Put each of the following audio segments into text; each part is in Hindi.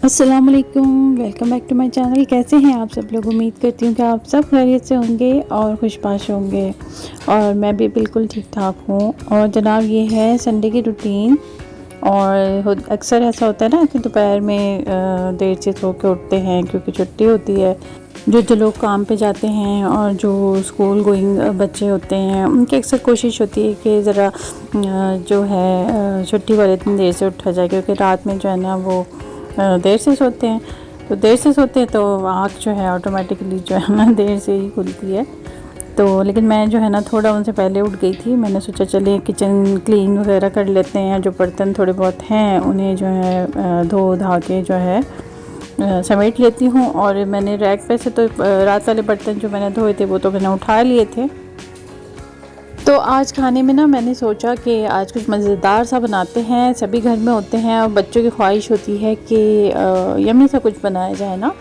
अस्सलाम वालेकुम, welcome back to my channel. कैसे हैं आप सब लोग? उम्मीद करती हूँ कि आप सब खैरियत से होंगे और खुशबाश होंगे और मैं भी बिल्कुल ठीक ठाक हूँ। और जनाब ये है संडे की रूटीन। और अक्सर ऐसा होता है ना कि दोपहर में देर से सो के उठते हैं क्योंकि छुट्टी होती है। जो लोग काम पे जाते हैं और जो स्कूल गोइंग बच्चे होते हैं उनकी अक्सर कोशिश होती है कि ज़रा जो है छुट्टी वाले दिन देर से उठा जाए, क्योंकि रात में जो है ना वो देर से सोते हैं। तो देर से सोते हैं तो आँख जो है ऑटोमेटिकली जो है ना देर से ही खुलती है। तो लेकिन मैं जो है ना थोड़ा उनसे पहले उठ गई थी। मैंने सोचा चलिए किचन क्लीन वगैरह कर लेते हैं, जो बर्तन थोड़े बहुत हैं उन्हें जो है धो धा के जो है समेट लेती हूँ। और मैंने रैक पे से तो रात वाले बर्तन जो मैंने धोए थे वो तो मैंने उठा लिए थे। तो आज खाने में ना मैंने सोचा कि आज कुछ मज़ेदार सा बनाते हैं। सभी घर में होते हैं और बच्चों की ख्वाहिश होती है कि यम्मी सा कुछ बनाया जाए ना।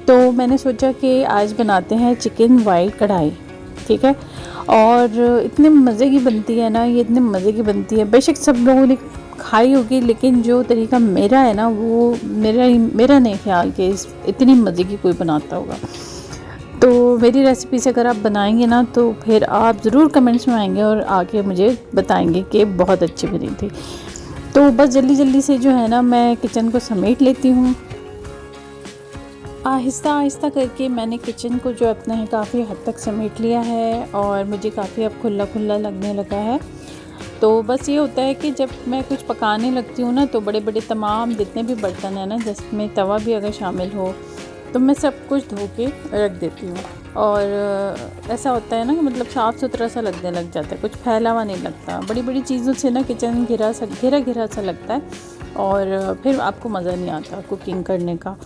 तो मैंने सोचा कि आज बनाते हैं चिकन वाइट कढ़ाई, ठीक है। और इतने मज़े की बनती है ना, ये इतने मज़े की बनती है। बेशक सब लोगों ने खाई होगी, लेकिन जो तरीका मेरा है ना वो मेरा नहीं ख्याल कि इतनी मज़े की कोई बनाता होगा। तो मेरी रेसिपी से अगर आप बनाएंगे ना तो फिर आप ज़रूर कमेंट्स में आएंगे और आके मुझे बताएंगे कि बहुत अच्छी बनी थी। तो बस जल्दी जल्दी से जो है ना मैं किचन को समेट लेती हूँ। आहिस्ता आहिस्ता करके मैंने किचन को जो अपना है काफ़ी हद तक समेट लिया है और मुझे काफ़ी अब खुला खुला लगने लगा है। तो बस ये होता है कि जब मैं कुछ पकाने लगती हूँ ना तो बड़े बड़े तमाम जितने भी बर्तन हैं ना, जिसमें तवा भी अगर शामिल हो, तो मैं सब कुछ धो के रख देती हूँ। और ऐसा होता है ना कि मतलब साफ़ सुथरा सा लगने लग जाता है, कुछ फैला हुआ नहीं लगता। बड़ी बड़ी चीज़ों से ना किचन घिरा सा लगता है और फिर आपको मज़ा नहीं आता कुकिंग करने का।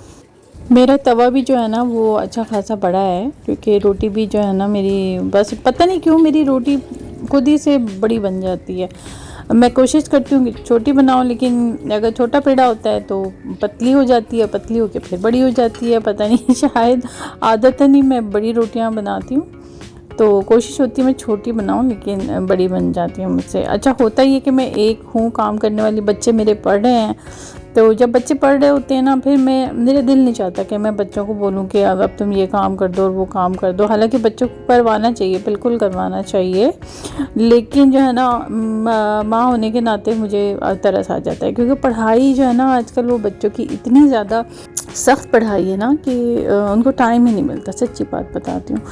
मेरा तवा भी जो है ना वो अच्छा खासा बड़ा है, क्योंकि रोटी भी जो है ना मेरी, बस पता नहीं क्यों मेरी रोटी खुद ही से बड़ी बन जाती है। मैं कोशिश करती हूँ कि छोटी बनाऊँ, लेकिन अगर छोटा पेड़ा होता है तो पतली हो जाती है, पतली होकर फिर बड़ी हो जाती है। पता नहीं शायद आदत है, नहीं मैं बड़ी रोटियाँ बनाती हूँ तो कोशिश होती है मैं छोटी बनाऊँ, लेकिन बड़ी बन जाती है मुझसे। अच्छा होता ही है कि मैं एक हूँ काम करने वाली, बच्चे मेरे पढ़ रहे हैं। तो जब बच्चे पढ़ रहे होते हैं ना, फिर मेरा दिल नहीं चाहता कि मैं बच्चों को बोलूँ कि अब तुम ये काम कर दो और वो काम कर दो। हालांकि बच्चों को करवाना चाहिए, बिल्कुल करवाना चाहिए, लेकिन जो है ना माँ होने के नाते मुझे तरस आ जाता है, क्योंकि पढ़ाई जो है ना आजकल वो बच्चों की इतनी ज़्यादा सख्त पढ़ाई है ना कि उनको टाइम ही नहीं मिलता। सच्ची बात बताती हूँ।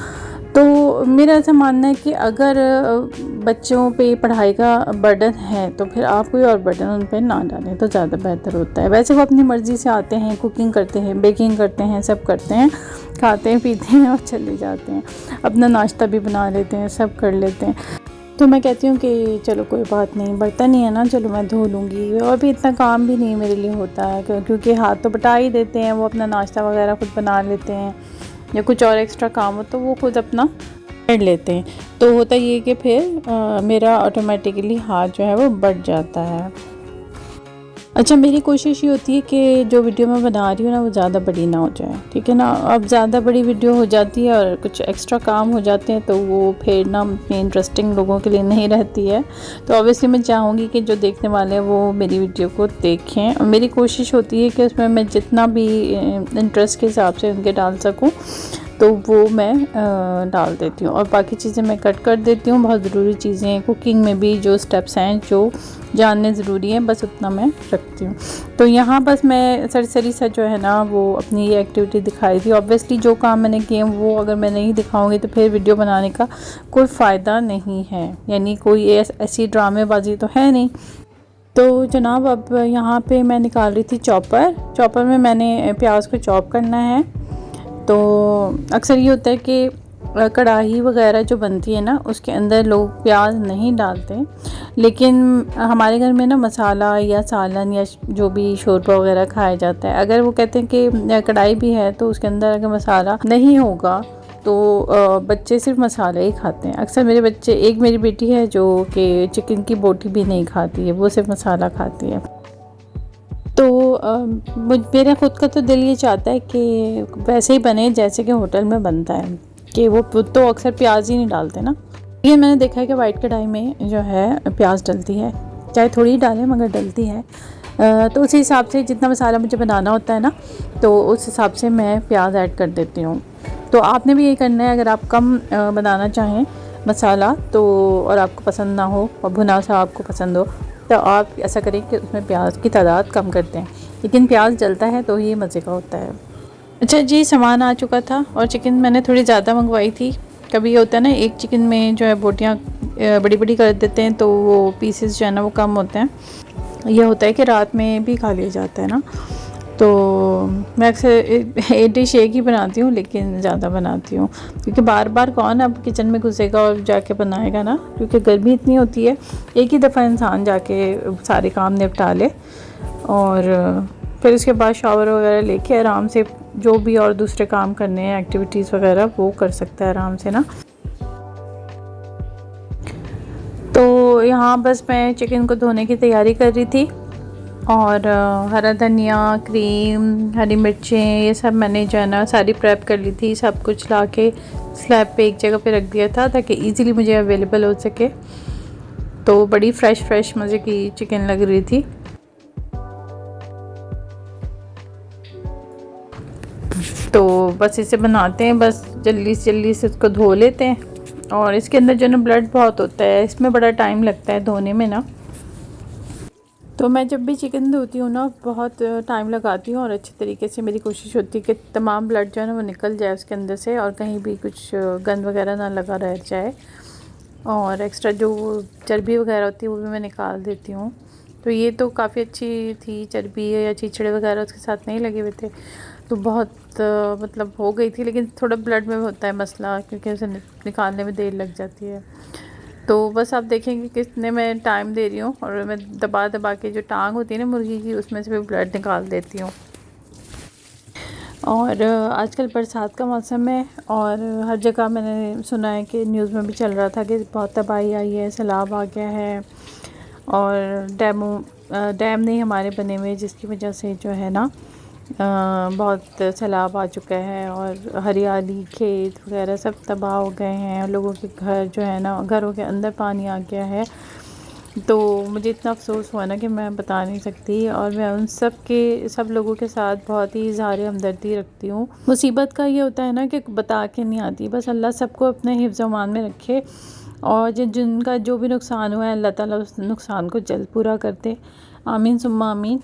तो मेरा ऐसा मानना है कि अगर बच्चों पे पढ़ाई का बर्डन है तो फिर आप कोई और बर्डन उन पर ना डालें तो ज़्यादा बेहतर होता है। वैसे वो अपनी मर्ज़ी से आते हैं, कुकिंग करते हैं, बेकिंग करते हैं, सब करते हैं, खाते हैं पीते हैं और चले जाते हैं, अपना नाश्ता भी बना लेते हैं, सब कर लेते हैं। तो मैं कहती हूँ कि चलो कोई बात नहीं, बर्तन ही है ना, चलो मैं धो लूँगी, और भी इतना काम भी नहीं मेरे लिए होता है, क्योंकि हाथ तो बटा ही देते हैं। वो अपना नाश्ता वगैरह खुद बना लेते हैं, या कुछ और एक्स्ट्रा काम हो तो वो खुद अपना कर लेते हैं। तो होता ये कि फिर मेरा ऑटोमेटिकली हाथ जो है वो बढ़ जाता है। अच्छा, मेरी कोशिश ये होती है कि जो वीडियो मैं बना रही हूँ ना वो ज़्यादा बड़ी ना हो जाए, ठीक है ना। अब ज़्यादा बड़ी वीडियो हो जाती है और कुछ एक्स्ट्रा काम हो जाते हैं तो वो फिर ना इंटरेस्टिंग लोगों के लिए नहीं रहती है। तो ऑब्वियसली मैं चाहूँगी कि जो देखने वाले हैं वो मेरी वीडियो को देखें, और मेरी कोशिश होती है कि उसमें मैं जितना भी इंटरेस्ट के हिसाब से उनके डाल सकूँ तो वो मैं डाल देती हूँ, और बाकी चीज़ें मैं कट कर देती हूँ। बहुत ज़रूरी चीज़ें कुकिंग में भी जो स्टेप्स हैं जो जानने ज़रूरी हैं बस उतना मैं रखती हूँ। तो यहाँ बस मैं सरसरी सा जो है ना वो अपनी ये एक्टिविटी दिखाई थी। ऑब्वियसली जो काम मैंने किए वो अगर मैं नहीं दिखाऊंगी तो फिर वीडियो बनाने का कोई फ़ायदा नहीं है, यानी कोई ऐसी ड्रामेबाजी तो है नहीं। तो जनाब अब यहाँ पे मैं निकाल रही थी चॉपर में मैंने प्याज को चॉप करना है। तो अक्सर ये होता है कि कढ़ाई वगैरह जो बनती है ना उसके अंदर लोग प्याज नहीं डालते, लेकिन हमारे घर में ना मसाला या सालन या जो भी शोरबा वगैरह खाया जाता है, अगर वो कहते हैं कि कढ़ाई भी है तो उसके अंदर अगर मसाला नहीं होगा तो बच्चे सिर्फ मसाला ही खाते हैं। अक्सर मेरे बच्चे, एक मेरी बेटी है जो कि चिकन की बोटी भी नहीं खाती है, वो सिर्फ मसाला खाती है। तो मेरा ख़ुद का तो दिल ये चाहता है कि वैसे ही बने जैसे कि होटल में बनता है, कि वो तो अक्सर प्याज ही नहीं डालते ना। लेकिन मैंने देखा है कि वाइट कढ़ाई में जो है प्याज डलती है, चाहे थोड़ी डालें मगर डलती है। तो उसी हिसाब से जितना मसाला मुझे बनाना होता है ना, तो उस हिसाब से मैं प्याज ऐड कर देती हूँ। तो आपने भी ये करना है, अगर आप कम बनाना चाहें मसाला तो, और आपको पसंद ना हो और भुना सा आपको पसंद हो, तो आप ऐसा करें कि उसमें प्याज की तादाद कम कर दें। लेकिन प्याज जलता है तो ये मज़े का होता है। अच्छा जी, सामान आ चुका था और चिकन मैंने थोड़ी ज़्यादा मंगवाई थी। कभी ये होता है ना, एक चिकन में जो है बोटियाँ बड़ी बड़ी कर देते हैं तो वो पीसेस जो है ना वो कम होते हैं। ये होता है कि रात में भी खा लिया जाता है ना, तो मैं अक्सर एक डिश एक ही बनाती हूँ, लेकिन ज़्यादा बनाती हूँ क्योंकि बार बार कौन अब किचन में घुसेगा और जाके बनाएगा ना, क्योंकि गर्मी इतनी होती है। एक ही दफ़ा इंसान जाके सारे काम निपटा ले और फिर उसके बाद शावर वगैरह लेके आराम से जो भी और दूसरे काम करने हैं, एक्टिविटीज़ वगैरह, वो कर सकता है आराम से ना। तो यहाँ बस मैं चिकन को धोने की तैयारी कर रही थी और हरा धनिया, क्रीम, हरी मिर्चें, ये सब मैंने जो है ना सारी प्रेप कर ली थी। सब कुछ ला के स्लैब पे एक जगह पे रख दिया था ताकि इजीली मुझे अवेलेबल हो सके। तो बड़ी फ्रेश मज़े की चिकन लग रही थी। तो बस इसे बनाते हैं, बस जल्दी से इसको धो लेते हैं। और इसके अंदर जो ना ब्लड बहुत होता है, इसमें बड़ा टाइम लगता है धोने में ना। तो मैं जब भी चिकन धोती हूँ ना बहुत टाइम लगाती हूँ और अच्छे तरीके से मेरी कोशिश होती है कि तमाम ब्लड जो है ना वो निकल जाए उसके अंदर से और कहीं भी कुछ गंद वगैरह ना लगा रह जाए। और एक्स्ट्रा जो चर्बी वगैरह होती है वो भी मैं निकाल देती हूँ। तो ये तो काफ़ी अच्छी थी चर्बी या चीचड़े वगैरह उसके साथ नहीं लगे हुए थे, तो बहुत मतलब हो गई थी। लेकिन थोड़ा ब्लड में होता है मसला क्योंकि उसे निकालने में देर लग जाती है। तो बस आप देखेंगे कितने मैं टाइम दे रही हूँ और मैं दबा दबा के जो टांग होती है ना मुर्गी की, उसमें से भी ब्लड निकाल देती हूँ। और आजकल बरसात का मौसम है और हर जगह मैंने सुना है कि न्यूज़ में भी चल रहा था कि बहुत तबाही आई है, सैलाब आ गया है और डैम नहीं हमारे बने हुए, जिसकी वजह से जो है ना बहुत सैलाब आ चुका है और हरियाली, खेत वगैरह सब तबाह हो गए हैं। लोगों के घर जो है ना, घरों के अंदर पानी आ गया है। तो मुझे इतना अफसोस हुआ ना कि मैं बता नहीं सकती। और मैं उन सब लोगों के साथ बहुत ही इज़हार हमदर्दी रखती हूँ। मुसीबत का ये होता है ना कि बता के नहीं आती, बस अल्लाह सबको अपने हिफ्ज़-ओ-अमान में रखे और जिनका जो भी नुकसान हुआ है अल्लाह ताला उस नुकसान को जल्द पूरा कर दे। आमीन सुम्मा आमीन।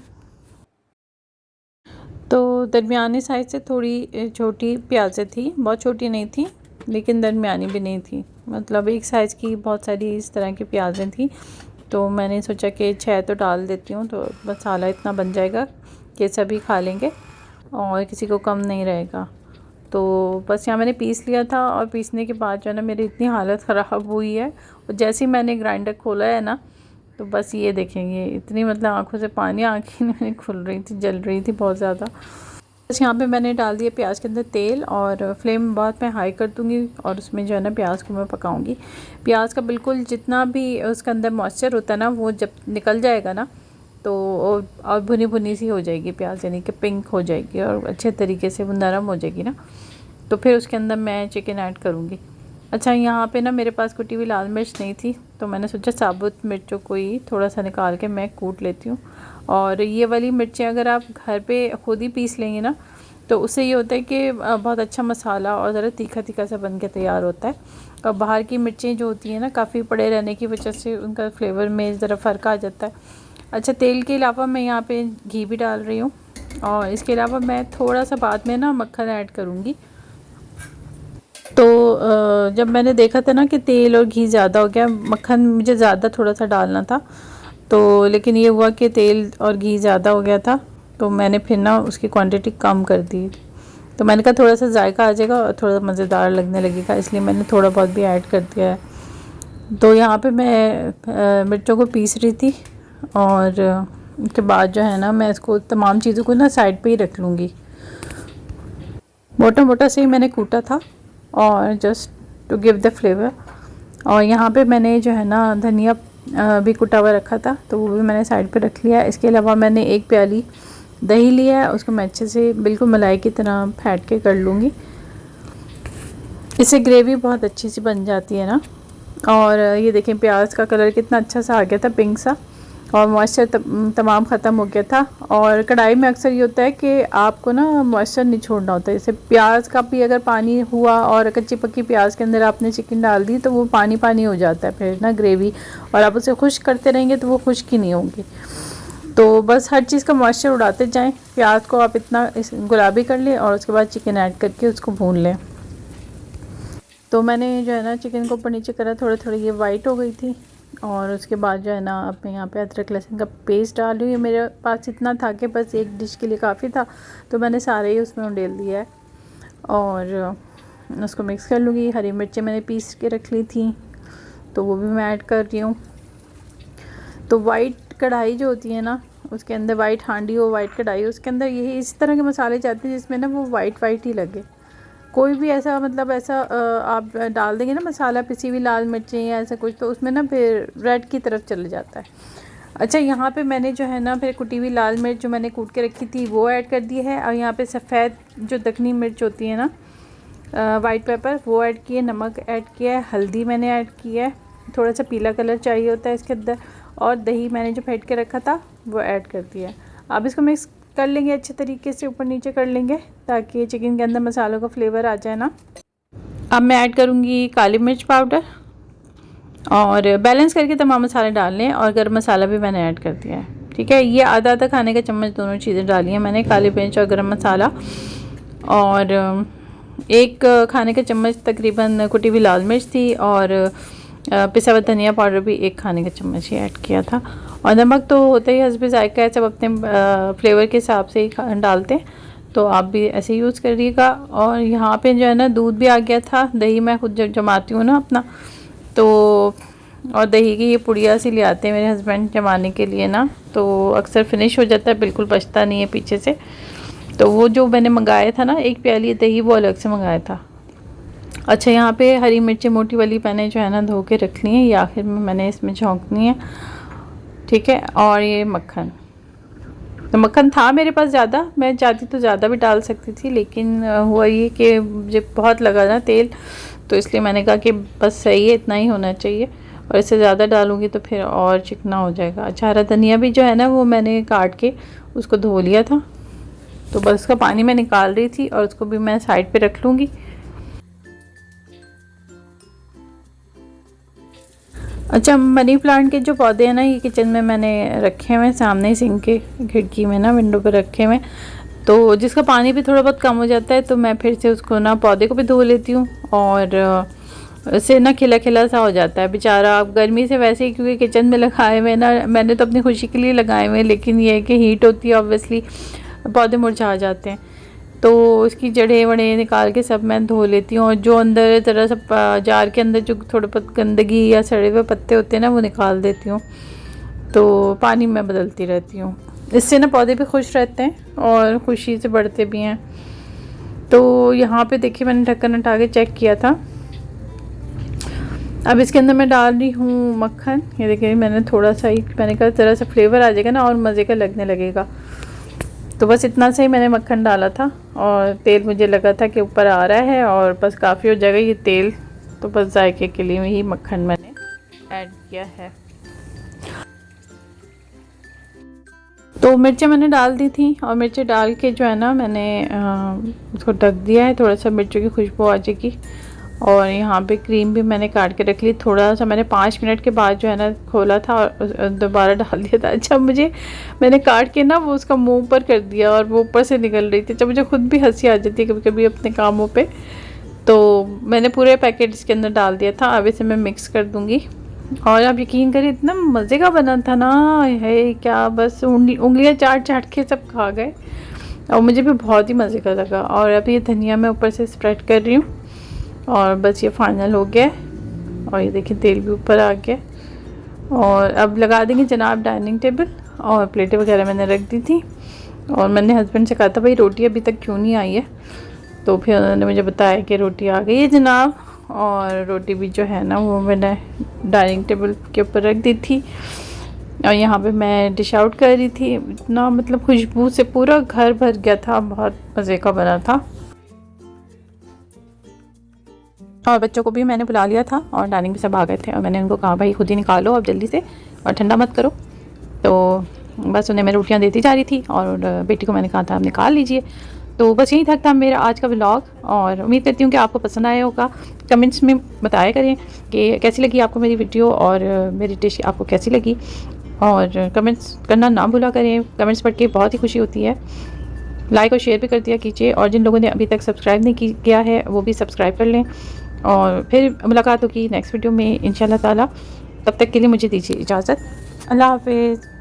तो दरमियाने साइज़ से थोड़ी छोटी प्याज़ें थी, बहुत छोटी नहीं थी लेकिन दरमियानी भी नहीं थी, मतलब एक साइज़ की बहुत सारी इस तरह की प्याज़ें थी। तो मैंने सोचा कि 6 तो डाल देती हूँ तो मसाला इतना बन जाएगा कि सभी खा लेंगे और किसी को कम नहीं रहेगा। तो बस यहाँ मैंने पीस लिया था और पीसने के बाद जो है ना मेरी इतनी हालत ख़राब हुई है और जैसे ही मैंने ग्राइंडर खोला है ना, तो बस ये देखेंगे इतनी मतलब आँखों से पानी, आँखें मेरी खुल रही थी, जल रही थी बहुत ज़्यादा। बस यहाँ पे मैंने डाल दिया प्याज के अंदर तेल और फ्लेम बहुत मैं हाई कर दूँगी और उसमें जो है ना प्याज को मैं पकाऊंगी। प्याज का बिल्कुल जितना भी उसके अंदर मॉइस्चर होता है ना वो जब निकल जाएगा ना, तो और भुनी भुनी सी हो जाएगी प्याज, यानी कि पिंक हो जाएगी और अच्छे तरीके से वो नरम हो जाएगी ना, तो फिर उसके अंदर मैं चिकन ऐड करूँगी। अच्छा, यहाँ पे ना मेरे पास कुटी हुई लाल मिर्च नहीं थी तो मैंने सोचा साबुत मिर्चों को ही थोड़ा सा निकाल के मैं कूट लेती हूँ। और ये वाली मिर्चें अगर आप घर पे खुद ही पीस लेंगे ना, तो उससे ये होता है कि बहुत अच्छा मसाला और ज़रा तीखा तीखा सा बन के तैयार होता है। और बाहर की मिर्चें जो होती हैं ना काफ़ी पड़े रहने की वजह से उनका फ्लेवर में ज़रा फ़र्क आ जाता है। अच्छा, तेल के अलावा मैं यहाँ पे घी भी डाल रही हूँ और इसके अलावा मैं थोड़ा सा बाद में ना मक्खन ऐड करूँगी। तो जब मैंने देखा था ना कि तेल और घी ज़्यादा हो गया, मक्खन मुझे ज़्यादा थोड़ा सा डालना था, तो लेकिन ये हुआ कि तेल और घी ज़्यादा हो गया था, तो मैंने फिर ना उसकी क्वांटिटी कम कर दी। तो मैंने कहा थोड़ा सा जायका आ जाएगा और थोड़ा मज़ेदार लगने लगेगा, इसलिए मैंने थोड़ा बहुत भी ऐड कर दिया है। तो यहाँ पे मैं मिर्चों को पीस रही थी और उसके बाद जो है ना मैं इसको तमाम चीज़ों को ना साइड पे ही रख लूँगी। मोटा मोटा से ही मैंने कूटा था और just to give the flavour. और यहाँ पे मैंने जो है ना धनिया भी कुटा हुआ रखा था, तो वो भी मैंने साइड पे रख लिया। इसके अलावा मैंने एक प्याली दही लिया है, उसको मैं अच्छे से बिल्कुल मलाई की तरह फेंट के कर लूँगी। इससे ग्रेवी बहुत अच्छी सी बन जाती है ना। और ये देखें प्याज का कलर कितना अच्छा सा आ गया था, पिंक सा। और मॉइस्चर तमाम ख़त्म हो गया था। और कढ़ाई में अक्सर ये होता है कि आपको ना मॉइस्चर नहीं छोड़ना होता है। जैसे प्याज का भी अगर पानी हुआ और कच्ची पक्की प्याज के अंदर आपने चिकन डाल दी तो वो पानी पानी हो जाता है फिर ना ग्रेवी, और आप उसे खुश्क करते रहेंगे तो वो खुश्क ही नहीं होगी। तो बस हर चीज़ का मॉइस्चर उड़ाते जाएँ। प्याज को आप इतना गुलाबी कर लें और उसके बाद चिकन ऐड करके उसको भून लें। तो मैंने जो है ना चिकन को ऊपर नीचे करा, थोड़ी थोड़ी ये वाइट हो गई थी। और उसके बाद जो है ना अब मैं यहाँ पे अदरक लहसुन का पेस्ट डाल रही हूँ। मेरे पास इतना था कि बस एक डिश के लिए काफ़ी था, तो मैंने सारे ही उसमें डाल दिया है और उसको मिक्स कर लूँगी। हरी मिर्चें मैंने पीस के रख ली थी तो वो भी मैं ऐड कर रही हूँ। तो वाइट कढ़ाई जो होती है ना, उसके अंदर वाइट हांडी हो, वाइट कढ़ाई, उसके अंदर यही इस तरह के मसाले जाते हैं जिसमें ना वो वाइट वाइट ही लगे। कोई भी ऐसा मतलब ऐसा आप डाल देंगे ना मसाला, पिसी हुई लाल मिर्चें या ऐसा कुछ, तो उसमें ना फिर रेड की तरफ चले जाता है। अच्छा, यहाँ पे मैंने जो है ना फिर कुटी हुई लाल मिर्च जो मैंने कूट के रखी थी वो ऐड कर दी है। और यहाँ पे सफ़ेद जो दखनी मिर्च होती है ना, वाइट पेपर, वो ऐड किए, नमक ऐड किया है, हल्दी मैंने ऐड किया है, थोड़ा सा पीला कलर चाहिए होता है इसके अंदर, और दही मैंने जो फेंट के रखा था वो ऐड कर दिया है। अब इसको मिक्स कर लेंगे अच्छे तरीके से, ऊपर नीचे कर लेंगे ताकि चिकन के अंदर मसालों का फ्लेवर आ जाए ना। अब मैं ऐड करूँगी काली मिर्च पाउडर और बैलेंस करके तमाम मसाले डाल लें, और गरम मसाला भी मैंने ऐड कर दिया है। ठीक है, ये आधा आधा खाने का चम्मच दोनों चीज़ें डाली हैं मैंने, काली मिर्च और गरम मसाला, और एक खाने का चम्मच तकरीबन कुटी हुई लाल मिर्च थी, और पिसा हुआ धनिया पाउडर भी एक खाने का चम्मच ही ऐड किया था। और नमक तो होता ही हस्बे जायका है, सब अपने फ्लेवर के हिसाब से ही डालते हैं, तो आप भी ऐसे यूज़ करिएगा। और यहाँ पे जो है ना दूध भी आ गया था, दही मैं खुद जब जमाती हूँ ना अपना, तो और दही की ये पुड़िया सी ले आते हैं मेरे हस्बैंड जमाने के लिए ना, तो अक्सर फिनिश हो जाता है, बिल्कुल बचता नहीं है पीछे से। तो वो जो मैंने मंगाया था ना एक प्याली दही, वो अलग से मंगाया था। अच्छा, यहाँ पे हरी मिर्ची मोटी वाली मैंने जो है ना धो के रख ली है, ये आखिर में मैंने इसमें झोंकनी है। ठीक है, और ये मक्खन, तो मक्खन था मेरे पास ज़्यादा, मैं चाहती तो ज़्यादा भी डाल सकती थी, लेकिन हुआ ये कि मुझे बहुत लगा ना तेल, तो इसलिए मैंने कहा कि बस सही है, इतना ही होना चाहिए, और इससे ज़्यादा डालूँगी तो फिर और चिकना हो जाएगा। अच्छा, हरा धनिया भी जो है ना वो मैंने काट के उसको धो लिया था, तो बस उसका पानी मैं निकाल रही थी और उसको भी मैं साइड पे रख लूँगी। अच्छा, मनी प्लांट के जो पौधे हैं ना, ये किचन में मैंने रखे हुए हैं, सामने सिंक के खिड़की में ना विंडो पर रखे हुए हैं, तो जिसका पानी भी थोड़ा बहुत कम हो जाता है तो मैं फिर से उसको ना पौधे को भी धो लेती हूँ, और उससे ना खिला खिला सा हो जाता है बेचारा। अब गर्मी से वैसे ही, क्योंकि किचन में लगाए हुए ना, मैंने तो अपनी खुशी के लिए लगाए हुए हैं, लेकिन ये है कि हीट होती है ऑब्वियसली, पौधे मुरझा जाते हैं, तो उसकी जड़ें वड़े निकाल के सब मैं धो लेती हूँ, और जो अंदर ज़रा सा जार के अंदर जो थोड़ा बहुत गंदगी या सड़े हुए पत्ते होते हैं ना वो निकाल देती हूँ, तो पानी मैं बदलती रहती हूँ। इससे ना पौधे भी खुश रहते हैं और खुशी से बढ़ते भी हैं। तो यहाँ पे देखिए मैंने ढक्कन हटा के चेक किया था। अब इसके अंदर मैं डाल रही हूँ मक्खन, ये देखिए मैंने थोड़ा सा ही, मैंने कहा ज़रा सा फ्लेवर आ जाएगा ना और मज़े का लगने लगेगा, तो बस इतना से ही मैंने मक्खन डाला था, और तेल मुझे लगा था कि ऊपर आ रहा है और बस काफ़ी हो जाएगा ये तेल, तो बस जायके के लिए ही मक्खन मैंने ऐड किया है। तो मिर्चें मैंने डाल दी थी, और मिर्चें डाल के जो है ना मैंने उसको ढक दिया है, थोड़ा सा मिर्चों की खुशबू आ जाएगी। और यहाँ पे क्रीम भी मैंने काट के रख ली, थोड़ा सा मैंने 5 मिनट के बाद जो है ना खोला था और दोबारा डाल दिया था। अच्छा, मैंने काट के ना वो उसका मुंह ऊपर कर दिया और वो ऊपर से निकल रही थी। अच्छा, मुझे खुद भी हंसी आ जाती है कभी कभी अपने कामों पे, तो मैंने पूरे पैकेट इसके अंदर डाल दिया था। अब इसे मैं मिक्स कर दूँगी, और आप यकीन करिए इतना मज़े का बना था ना, है क्या, बस उंगलियाँ चाट चाट के सब खा गए, और मुझे भी बहुत ही मज़े का लगा। और अब ये धनिया मैं ऊपर से स्प्रेड कर रही हूँ, और बस ये फाइनल हो गया, और ये देखिए तेल भी ऊपर आ गया। और अब लगा देंगे जनाब डाइनिंग टेबल, और प्लेटें वगैरह मैंने रख दी थी, और मैंने हस्बैंड से कहा था भाई रोटी अभी तक क्यों नहीं आई है, तो फिर उन्होंने मुझे बताया कि रोटी आ गई है जनाब, और रोटी भी जो है ना वो मैंने डाइनिंग टेबल के ऊपर रख दी थी, और यहाँ पे मैं डिश आउट कर रही थी। इतना मतलब खुशबू से पूरा घर भर गया था, बहुत मज़े का बना था। और बच्चों को भी मैंने बुला लिया था, और डाइनिंग पे सब आ गए थे, और मैंने उनको कहा भाई खुद ही निकालो अब जल्दी से, और ठंडा मत करो। तो बस उन्हें मैं रोटियां देती जा रही थी और बेटी को मैंने कहा था आप निकाल लीजिए। तो बस यहीं तक था मेरा आज का व्लॉग और उम्मीद करती हूँ कि आपको पसंद आया होगा। कमेंट्स में बताया करें कि कैसी लगी आपको मेरी वीडियो और मेरी डिश आपको कैसी लगी, और कमेंट्स करना ना भूला करें। कमेंट्स पढ़ के बहुत ही खुशी होती है। लाइक और शेयर भी कर दिया कीजिए, और जिन लोगों ने अभी तक सब्सक्राइब नहीं किया है वो भी सब्सक्राइब कर लें। और फिर मुलाकात होगी नेक्स्ट वीडियो में इंशाल्लाह ताला। तब तक के लिए मुझे दीजिए इजाज़त। अल्लाह हाफ़िज़।